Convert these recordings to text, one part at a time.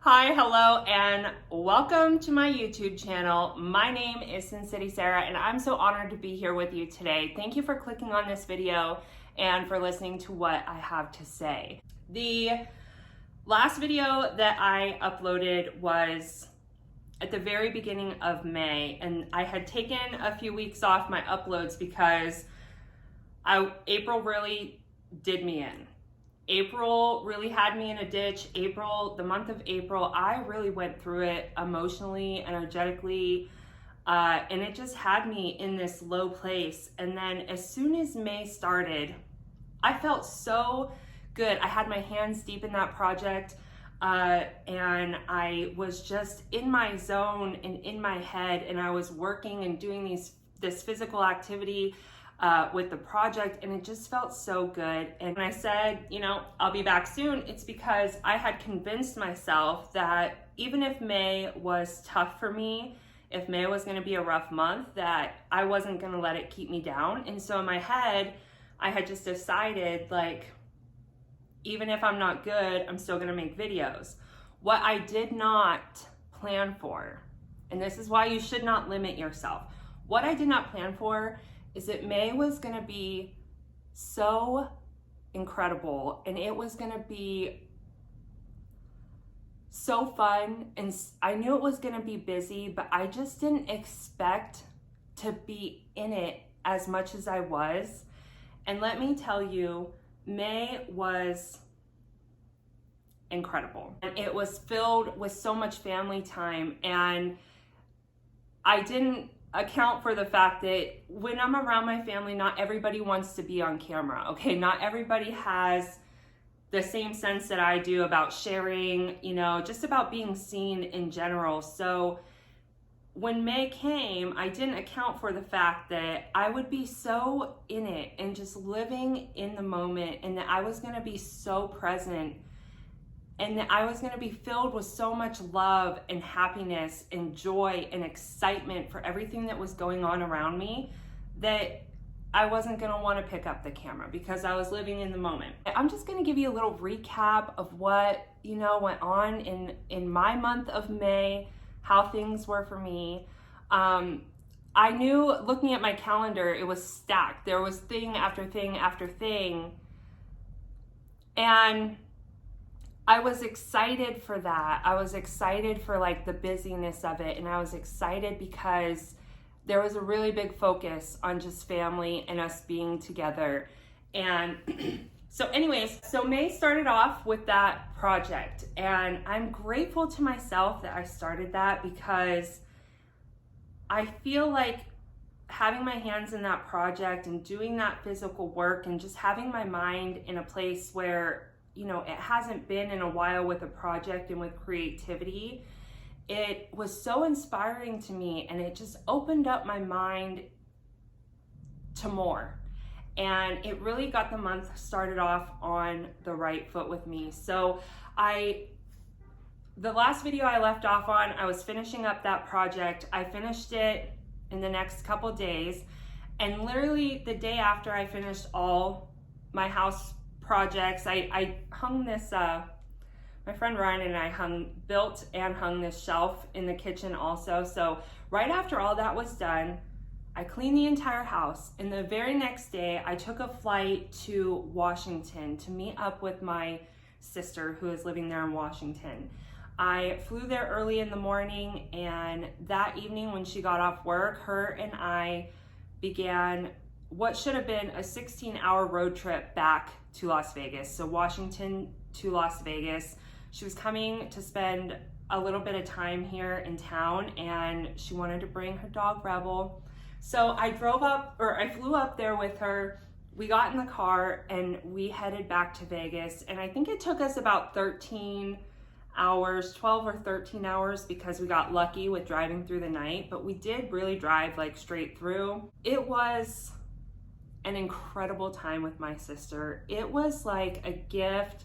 Hi, hello, and welcome to my YouTube channel. My name is Sin City Sarah, and I'm so honored to be here with you today. Thank you for clicking on this video and for listening to what I have to say. The last video that I uploaded was at the very beginning of May, and I had taken a few weeks off my uploads because April really did me in. April really had me in a ditch. The month of April, I really went through it emotionally, energetically, and it just had me in this low place. And then as soon as May started, I felt so good. I had my hands deep in that project, and I was just in my zone and in my head, and I was working and doing this physical activity with the project, and it just felt so good. And when I said, I'll be back soon, it's because I had convinced myself that even if May was tough for me, if May was going to be a rough month, that I wasn't going to let it keep me down. And so in my head, I had just decided, even if I'm not good, I'm still going to make videos. What I did not plan for, and this is why you should not limit yourself, what I did not plan for is that May was gonna be so incredible, and it was gonna be so fun, and I knew it was gonna be busy, but I just didn't expect to be in it as much as I was. And let me tell you, May was incredible. And it was filled with so much family time, and I didn't account for the fact that when I'm around my family, not everybody wants to be on camera, okay? Not everybody has the same sense that I do about sharing, just about being seen in general. So when May came, I didn't account for the fact that I would be so in it and just living in the moment, and that I was gonna be so present, and that I was going to be filled with so much love and happiness and joy and excitement for everything that was going on around me, that I wasn't going to want to pick up the camera because I was living in the moment. I'm just going to give you a little recap of what, went on in my month of May, how things were for me. I knew, looking at my calendar, it was stacked. There was thing after thing after thing. And I was excited for that. I was excited for the busyness of it. And I was excited because there was a really big focus on just family and us being together. And so May started off with that project. And I'm grateful to myself that I started that, because I feel like having my hands in that project and doing that physical work and just having my mind in a place where it hasn't been in a while with a project and with creativity, it was so inspiring to me, and it just opened up my mind to more. And it really got the month started off on the right foot with me. So the last video I left off on, I was finishing up that project. I finished it in the next couple days, and literally the day after I finished all my house projects, I hung this, my friend Ryan and I built and hung this shelf in the kitchen also. So right after all that was done, I cleaned the entire house, and the very next day I took a flight to Washington to meet up with my sister who is living there in Washington. I flew there early in the morning, and that evening when she got off work, her and I began what should have been a 16-hour road trip back to Las Vegas. So Washington to Las Vegas. She was coming to spend a little bit of time here in town, and she wanted to bring her dog Rebel. So I flew up there with her. We got in the car and we headed back to Vegas. And I think it took us about 13 hours, 12 or 13 hours, because we got lucky with driving through the night, but we did really drive straight through. It was an incredible time with my sister. It was like a gift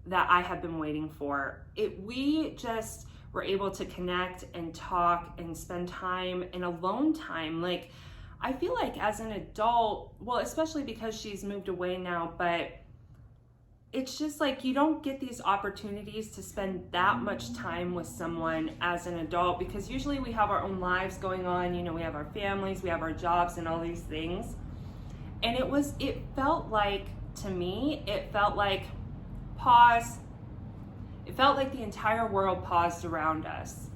that I have been waiting for. We just were able to connect and talk and spend time in alone time. I feel like as an adult, well, especially because she's moved away now, but it's just like you don't get these opportunities to spend that much time with someone as an adult, because usually we have our own lives going on, you know, we have our families, we have our jobs and all these things. And it felt like, to me, it felt like pause. It felt like the entire world paused around us.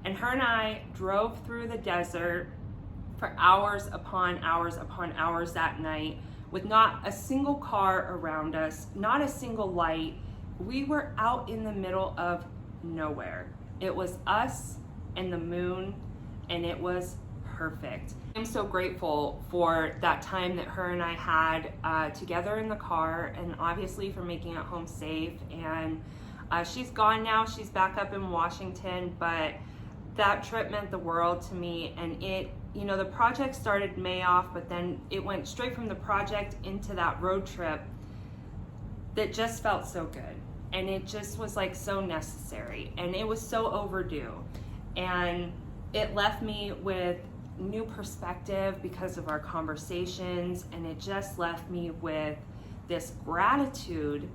And her and I drove through the desert for hours upon hours upon hours that night with not a single car around us, not a single light. We were out in the middle of nowhere. It was us and the moon, and it was perfect. I'm so grateful for that time that her and I had together in the car, and obviously for making it home safe. And she's gone now, she's back up in Washington, but that trip meant the world to me. And it, you know, the project started May off, but then it went straight from the project into that road trip that just felt so good. And it just was like so necessary, and it was so overdue. And it left me with new perspective because of our conversations, and it just left me with this gratitude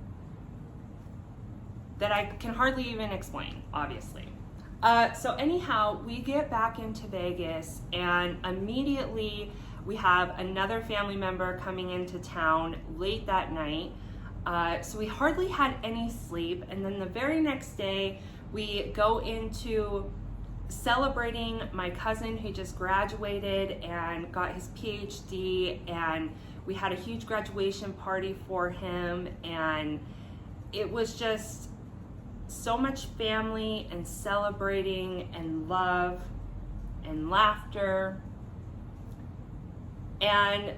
that I can hardly even explain, obviously. So anyhow, we get back into Vegas, and immediately we have another family member coming into town late that night. So we hardly had any sleep. And then the very next day, we go into celebrating my cousin who just graduated and got his PhD, and we had a huge graduation party for him, and it was just so much family and celebrating and love and laughter. And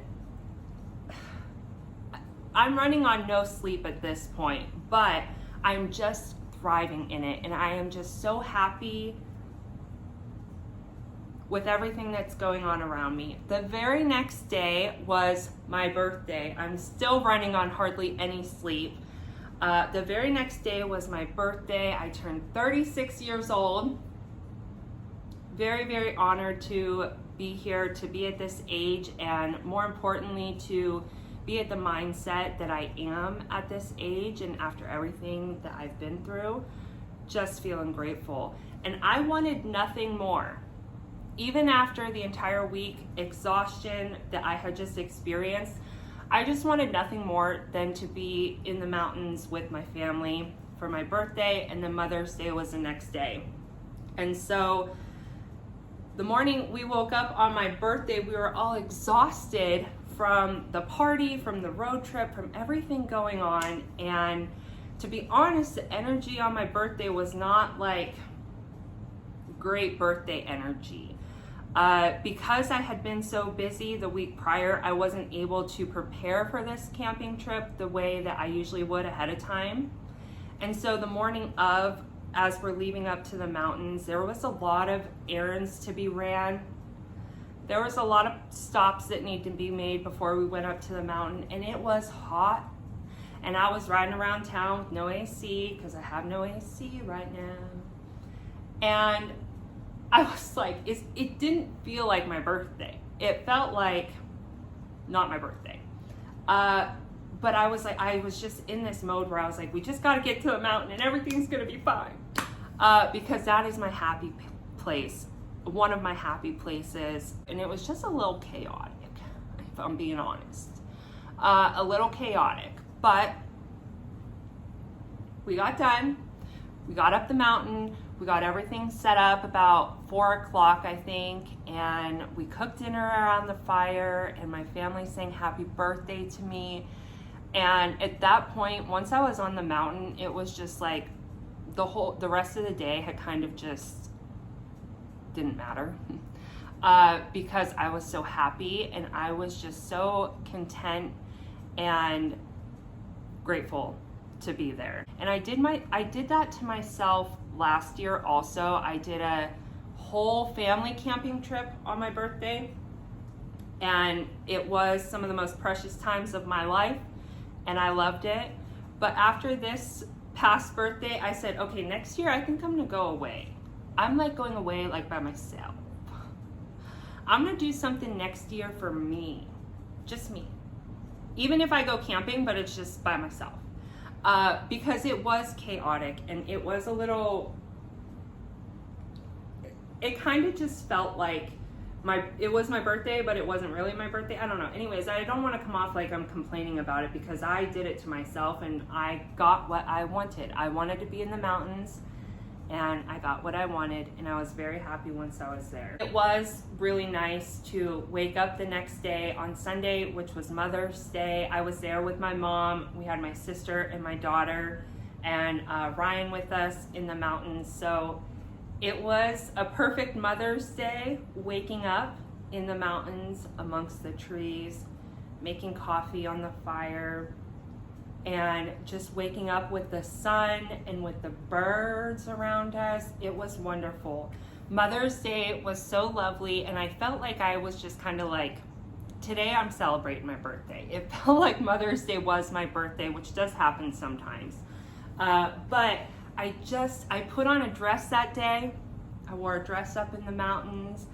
I'm running on no sleep at this point, but I'm just thriving in it, and I am just so happy with everything that's going on around me. The very next day was my birthday. I'm still running on hardly any sleep. The very next day was my birthday. I turned 36 years old. Very, very honored to be here, to be at this age, and more importantly, to be at the mindset that I am at this age, and after everything that I've been through, just feeling grateful. And I wanted nothing more. Even after the entire week exhaustion that I had just experienced, I just wanted nothing more than to be in the mountains with my family for my birthday, and then Mother's Day was the next day. And so the morning we woke up on my birthday, we were all exhausted from the party, from the road trip, from everything going on. And to be honest, the energy on my birthday was not like great birthday energy. Because I had been so busy the week prior, I wasn't able to prepare for this camping trip the way that I usually would ahead of time. And so the morning of, as we're leaving up to the mountains, there was a lot of errands to be ran. There was a lot of stops that need to be made before we went up to the mountain, and it was hot. And I was riding around town with no AC, because I have no AC right now. And I was like, it didn't feel like my birthday. It felt like not my birthday. But I was like, I was just in this mode where I was like, we just got to get to the mountain and everything's going to be fine. Because that is my happy place, one of my happy places. And it was just a little chaotic, if I'm being honest. A little chaotic. But we got done. We got up the mountain. We got everything set up about 4 o'clock, I think, and we cooked dinner around the fire, and my family sang happy birthday to me. And at that point, once I was on the mountain, it was just like the rest of the day had kind of just didn't matter because I was so happy, and I was just so content and grateful to be there. And I did that to myself last year also. I did a whole family camping trip on my birthday, and it was some of the most precious times of my life, and I loved it. But after this past birthday, I said, okay, next year I think I'm gonna go away. I'm like going away like by myself. I'm gonna do something next year for me, just me. Even if I go camping, but it's just by myself. because it was chaotic and it was a little, it kind of just felt like it was my birthday, but it wasn't really my birthday. I don't know. Anyways, I don't want to come off like I'm complaining about it, because I did it to myself and I got what I wanted. I wanted to be in the mountains and I got what I wanted, and I was very happy once I was there. It was really nice to wake up the next day on Sunday, which was Mother's Day. I was there with my mom. We had my sister and my daughter and Ryan with us in the mountains. So it was a perfect Mother's Day, waking up in the mountains amongst the trees, making coffee on the fire, and just waking up with the sun and with the birds around us. It was wonderful. Mother's Day was so lovely, and I felt like I was just kind of like, today I'm celebrating my birthday. It felt like Mother's Day was my birthday, which does happen sometimes. But I put on a dress that day. I wore a dress up in the mountains.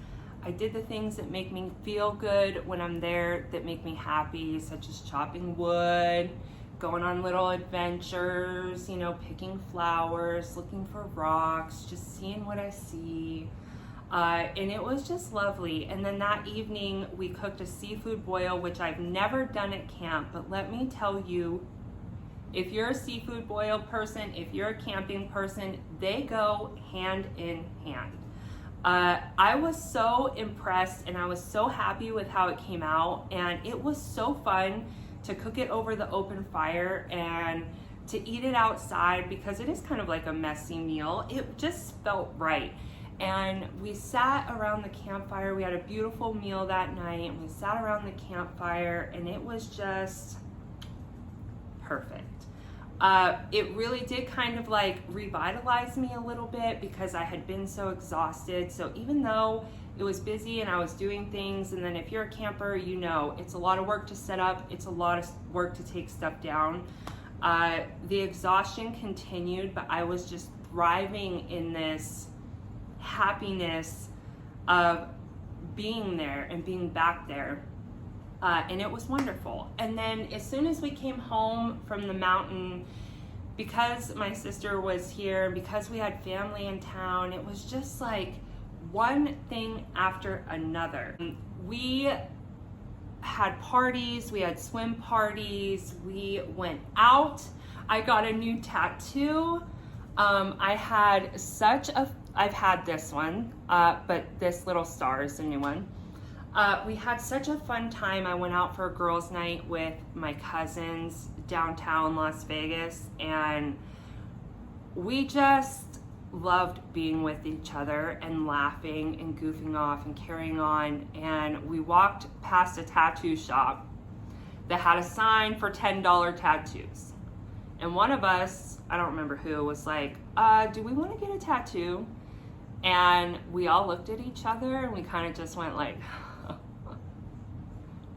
I did the things that make me feel good when I'm there, that make me happy, such as chopping wood, going on little adventures, you know, picking flowers, looking for rocks, just seeing what I see. And it was just lovely. And then that evening we cooked a seafood boil, which I've never done at camp, but let me tell you, if you're a seafood boil person, if you're a camping person, they go hand in hand. I was so impressed and I was so happy with how it came out, and it was so fun to cook it over the open fire and to eat it outside, because it is kind of like a messy meal. It just felt right. And we sat around the campfire. We had a beautiful meal that night, and we sat around the campfire, and it was just perfect. It really did kind of like revitalize me a little bit, because I had been so exhausted. So even though it was busy and I was doing things, and then if you're a camper, you know, it's a lot of work to set up, it's a lot of work to take stuff down. The exhaustion continued, but I was just thriving in this happiness of being there and being back there. And it was wonderful. And then as soon as we came home from the mountain, because my sister was here, because we had family in town, it was just like one thing after another. We had parties, we had swim parties, we went out. I got a new tattoo. I've had this one, but this little star is the new one. We had such a fun time. I went out for a girls' night with my cousins downtown Las Vegas, and we just loved being with each other and laughing and goofing off and carrying on. And we walked past a tattoo shop that had a sign for $10 tattoos. And one of us, I don't remember who, was like, do we want to get a tattoo? And we all looked at each other and we kind of just went like,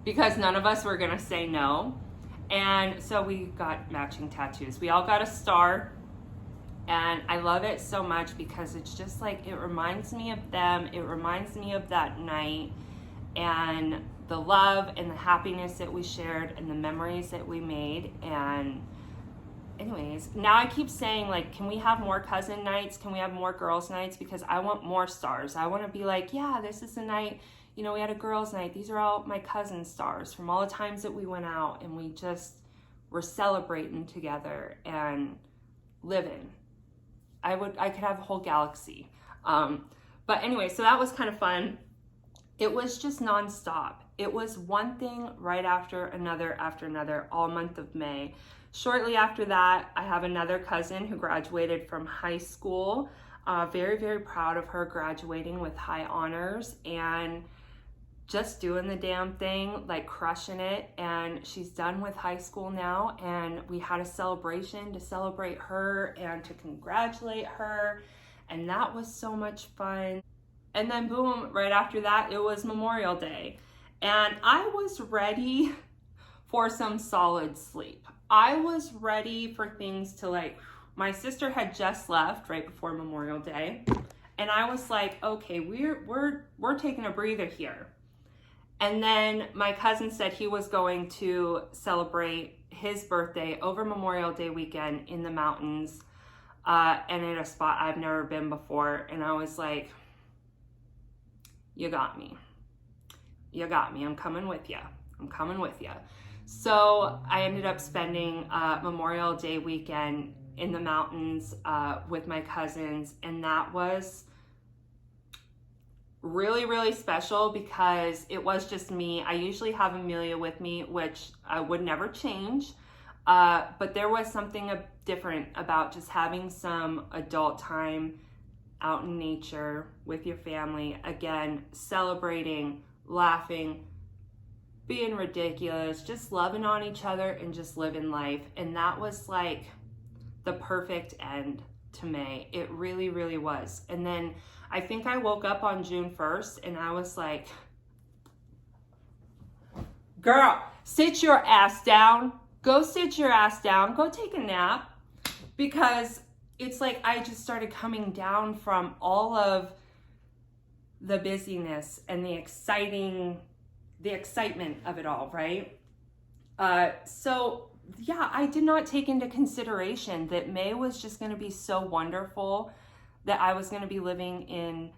because none of us were gonna say no. And so we got matching tattoos. We all got a star, and I love it so much because it's just like, it reminds me of them. It reminds me of that night and the love and the happiness that we shared and the memories that we made. And anyways, now I keep saying, like, can we have more cousin nights? Can we have more girls nights? Because I want more stars. I want to be like, yeah, this is the night, you know, we had a girls night. These are all my cousin stars from all the times that we went out and we just were celebrating together and living. I could have a whole galaxy. But anyway, so that was kind of fun. It was just nonstop. It was one thing right after another all month of May. Shortly after that, I have another cousin who graduated from high school. Very, very proud of her graduating with high honors and just doing the damn thing, like crushing it. And she's done with high school now, and we had a celebration to celebrate her and to congratulate her, and that was so much fun. And then boom, right after that, it was Memorial Day, and I was ready for some solid sleep. I was ready for things to, like, my sister had just left right before Memorial Day, and I was like, okay, we're taking a breather here. And then my cousin said he was going to celebrate his birthday over Memorial Day weekend in the mountains, and at a spot I've never been before. And I was like, you got me. You got me. I'm coming with you. I'm coming with you. So I ended up spending Memorial Day weekend in the mountains with my cousins, and that was really, really special because it was just me. I usually have Amelia with me, which I would never change, but there was something different about just having some adult time out in nature with your family, again, celebrating, laughing, being ridiculous, just loving on each other and just living life. And that was like the perfect end to May. It really, really was. And then I think I woke up on June 1st and I was like, girl, sit your ass down. Go sit your ass down. Go take a nap. Because it's like I just started coming down from all of the busyness and the excitement of it all, right? So yeah, I did not take into consideration that May was just going to be so wonderful, that I was going to be living in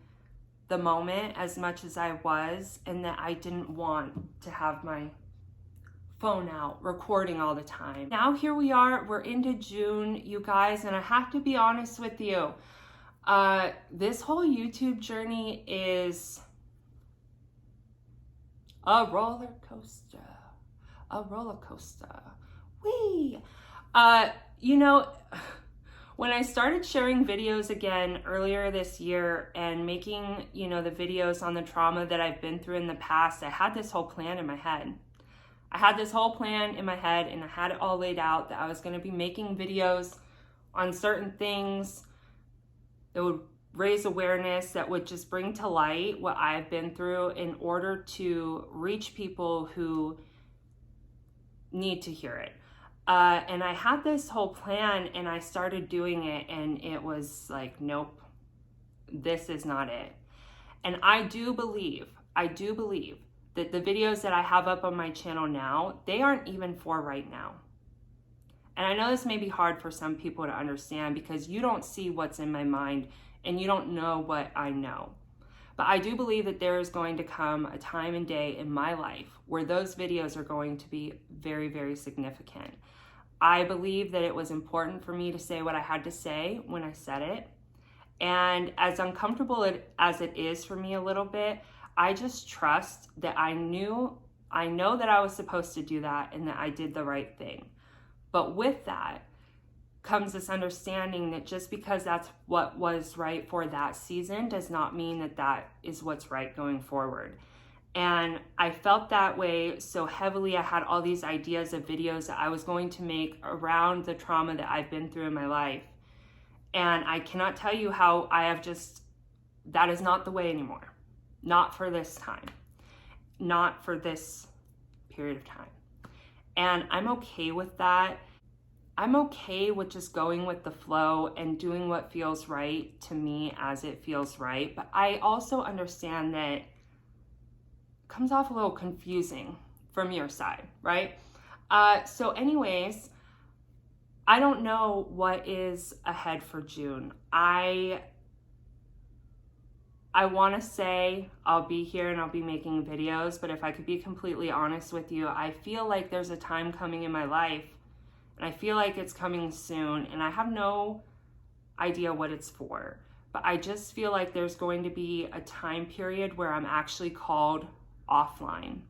the moment as much as I was, and that I didn't want to have my phone out recording all the time. Now here we are, we're into June, you guys, and I have to be honest with you. This whole YouTube journey is a roller coaster. A roller coaster. Whee! You know, when I started sharing videos again earlier this year and making, you know, the videos on the trauma that I've been through in the past, I had this whole plan in my head. I had this whole plan in my head and I had it all laid out that I was going to be making videos on certain things that would raise awareness, that would just bring to light what I've been through in order to reach people who need to hear it. And I had this whole plan and I started doing it and it was like, nope, this is not it. And I do believe that the videos that I have up on my channel now, they aren't even for right now. And I know this may be hard for some people to understand because you don't see what's in my mind and you don't know what I know. But I do believe that there is going to come a time and day in my life where those videos are going to be very, very significant. I believe that it was important for me to say what I had to say when I said it. And as uncomfortable as it is for me a little bit, I just trust that I know that I was supposed to do that and that I did the right thing. But with that comes this understanding that just because that's what was right for that season does not mean that that is what's right going forward. And I felt that way so heavily. I had all these ideas of videos that I was going to make around the trauma that I've been through in my life. And I cannot tell you how that is not the way anymore. Not for this time. Not for this period of time. And I'm okay with that. I'm okay with just going with the flow and doing what feels right to me as it feels right. But I also understand that it comes off a little confusing from your side, right? So anyways, I don't know what is ahead for June. I want to say I'll be here and I'll be making videos, but if I could be completely honest with you, I feel like there's a time coming in my life and I feel like it's coming soon and I have no idea what it's for, but I just feel like there's going to be a time period where I'm actually called offline.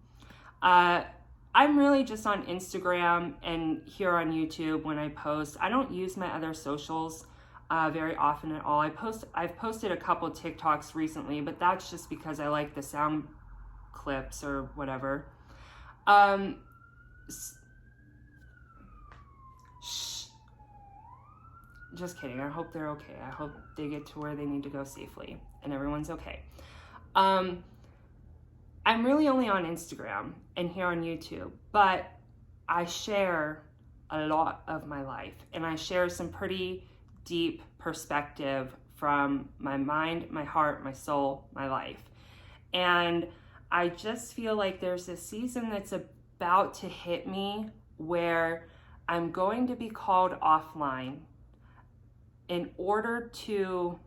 I'm really just on Instagram and here on YouTube when I post. I don't use my other socials very often at all. I've posted a couple TikToks recently, but that's just because I like the sound clips or whatever. Just kidding. I hope they're okay. I hope they get to where they need to go safely and everyone's okay. I'm really only on Instagram and here on YouTube, but I share a lot of my life and I share some pretty deep perspective from my mind, my heart, my soul, my life. And I just feel like there's a season that's about to hit me where I'm going to be called offline in order to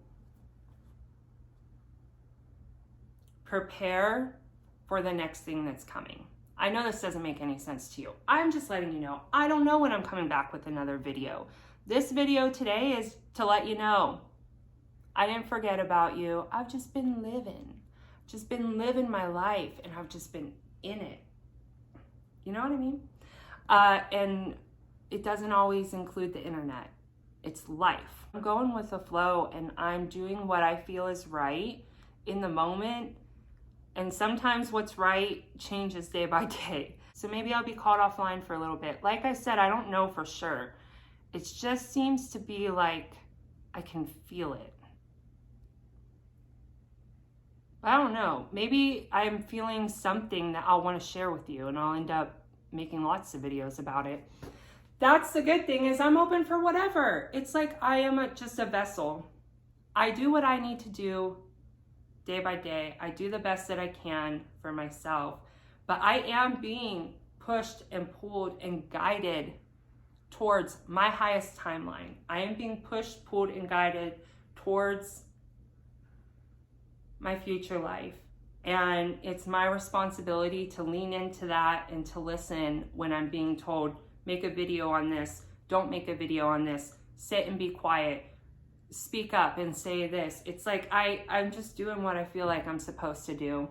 prepare for the next thing that's coming. I know this doesn't make any sense to you. I'm just letting you know. I don't know when I'm coming back with another video. This video today is to let you know I didn't forget about you. I've just been living my life, and I've just been in it. You know what I mean? And it doesn't always include the internet. It's life. I'm going with the flow, and I'm doing what I feel is right in the moment. And sometimes what's right changes day by day. So maybe I'll be called offline for a little bit. Like I said, I don't know for sure. It just seems to be like I can feel it. I don't know. Maybe I'm feeling something that I'll want to share with you, and I'll end up making lots of videos about it. That's the good thing, is I'm open for whatever. It's like I am just a vessel. I do what I need to do day by day. I do the best that I can for myself, but I am being pushed and pulled and guided towards my highest timeline. I am being pushed, pulled, and guided towards my future life. And it's my responsibility to lean into that and to listen when I'm being told, make a video on this, don't make a video on this, sit and be quiet, speak up and say this. It's like I'm just doing what I feel like I'm supposed to do.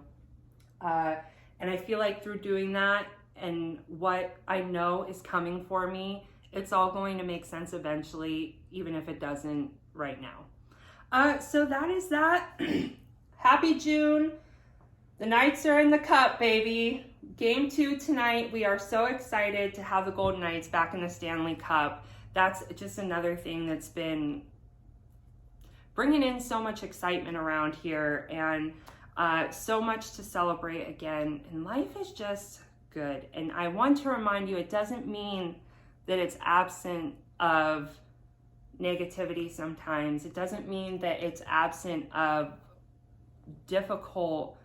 And I feel like through doing that and what I know is coming for me, it's all going to make sense eventually, even if it doesn't right now. So that is that. Happy June. The Knights are in the cup, baby. Game 2 tonight. We are so excited to have the Golden Knights back in the Stanley Cup. That's just another thing that's been bringing in so much excitement around here, and so much to celebrate again. And life is just good. And I want to remind you, it doesn't mean that it's absent of negativity sometimes. It doesn't mean that it's absent of difficult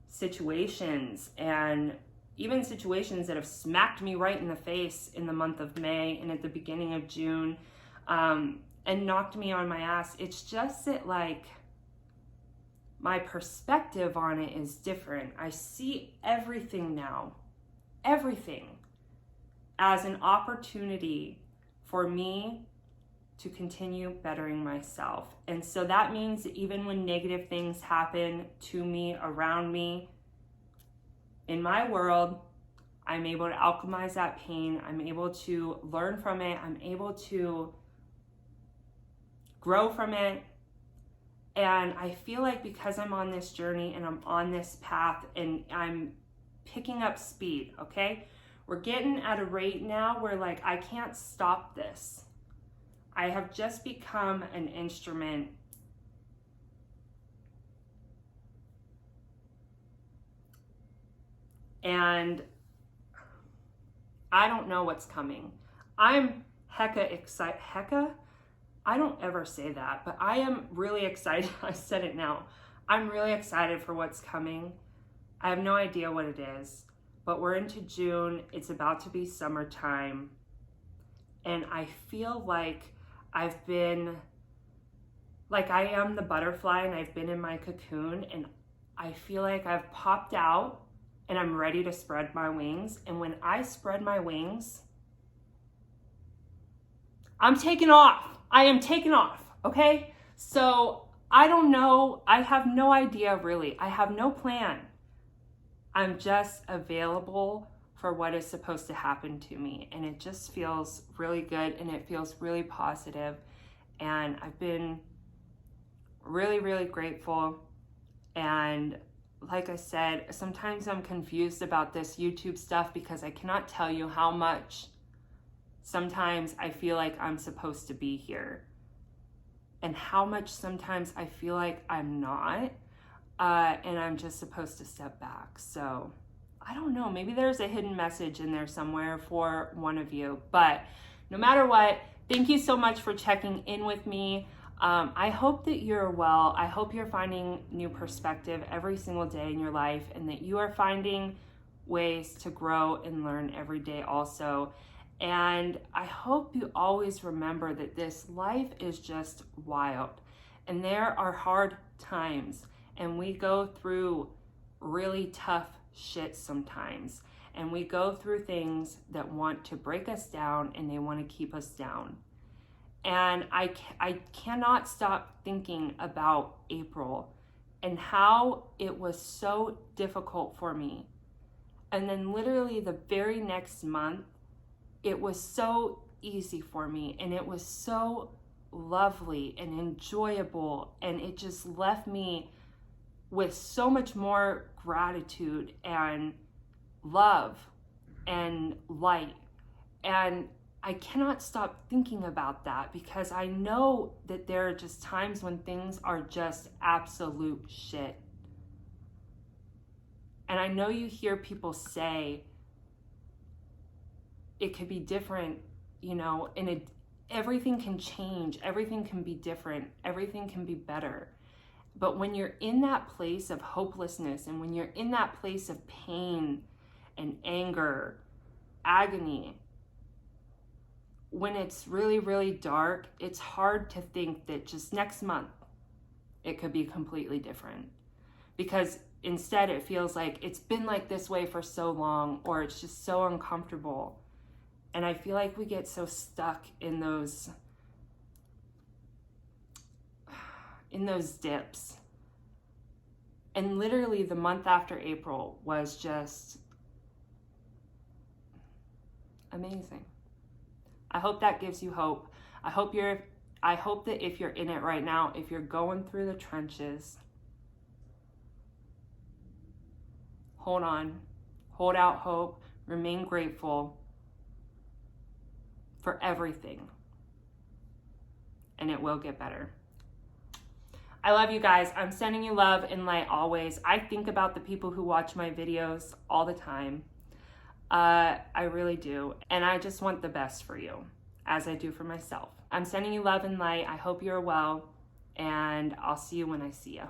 situations, and even situations that have smacked me right in the face in the month of May and at the beginning of June, and knocked me on my ass. It's just that, like, my perspective on it is different. I see everything now, everything, as an opportunity for me to continue bettering myself. And so that means that even when negative things happen to me, around me, in my world, I'm able to alchemize that pain. I'm able to learn from it. I'm able to grow from it. And I feel like because I'm on this journey and I'm on this path and I'm picking up speed, okay? We're getting at a rate now where, like, I can't stop this. I have just become an instrument and I don't know what's coming. I'm hecka excited. Hecka? I don't ever say that, but I am really excited. I said it now. I'm really excited for what's coming. I have no idea what it is, but we're into June. It's about to be summertime. And I feel like I've been, like I am the butterfly and I've been in my cocoon, and I feel like I've popped out and I'm ready to spread my wings. And when I spread my wings, I'm taking off. I am taking off, okay? So I don't know. I have no idea, really. I have no plan. I'm just available for what is supposed to happen to me. And it just feels really good, and it feels really positive. And I've been really, really grateful. And like I said, sometimes I'm confused about this YouTube stuff because I cannot tell you how much sometimes I feel like I'm supposed to be here, and how much sometimes I feel like I'm not, and I'm just supposed to step back. So I don't know, maybe there's a hidden message in there somewhere for one of you. But no matter what, thank you so much for checking in with me. I hope that you're well. I hope you're finding new perspective every single day in your life, and that you are finding ways to grow and learn every day also. And I hope you always remember that this life is just wild. And there are hard times. And we go through really tough shit sometimes. And we go through things that want to break us down and they want to keep us down. And I cannot stop thinking about April and how it was so difficult for me. And then literally the very next month, it was so easy for me, and it was so lovely and enjoyable, and it just left me with so much more gratitude and love and light. And I cannot stop thinking about that, because I know that there are just times when things are just absolute shit. And I know you hear people say it could be different, you know, and everything can change, everything can be different, everything can be better. But when you're in that place of hopelessness, and when you're in that place of pain and anger, agony, when it's really, really dark, it's hard to think that just next month it could be completely different. Because instead it feels like it's been like this way for so long, or it's just so uncomfortable. And I feel like we get so stuck in those dips. And literally the month after April was just amazing. I hope that gives you hope. I hope that if you're in it right now, if you're going through the trenches, hold on, hold out hope, remain grateful for everything, and it will get better. I love you guys. I'm sending you love and light always. I think about the people who watch my videos all the time. I really do. And I just want the best for you, as I do for myself. I'm sending you love and light. I hope you're well, and I'll see you when I see you.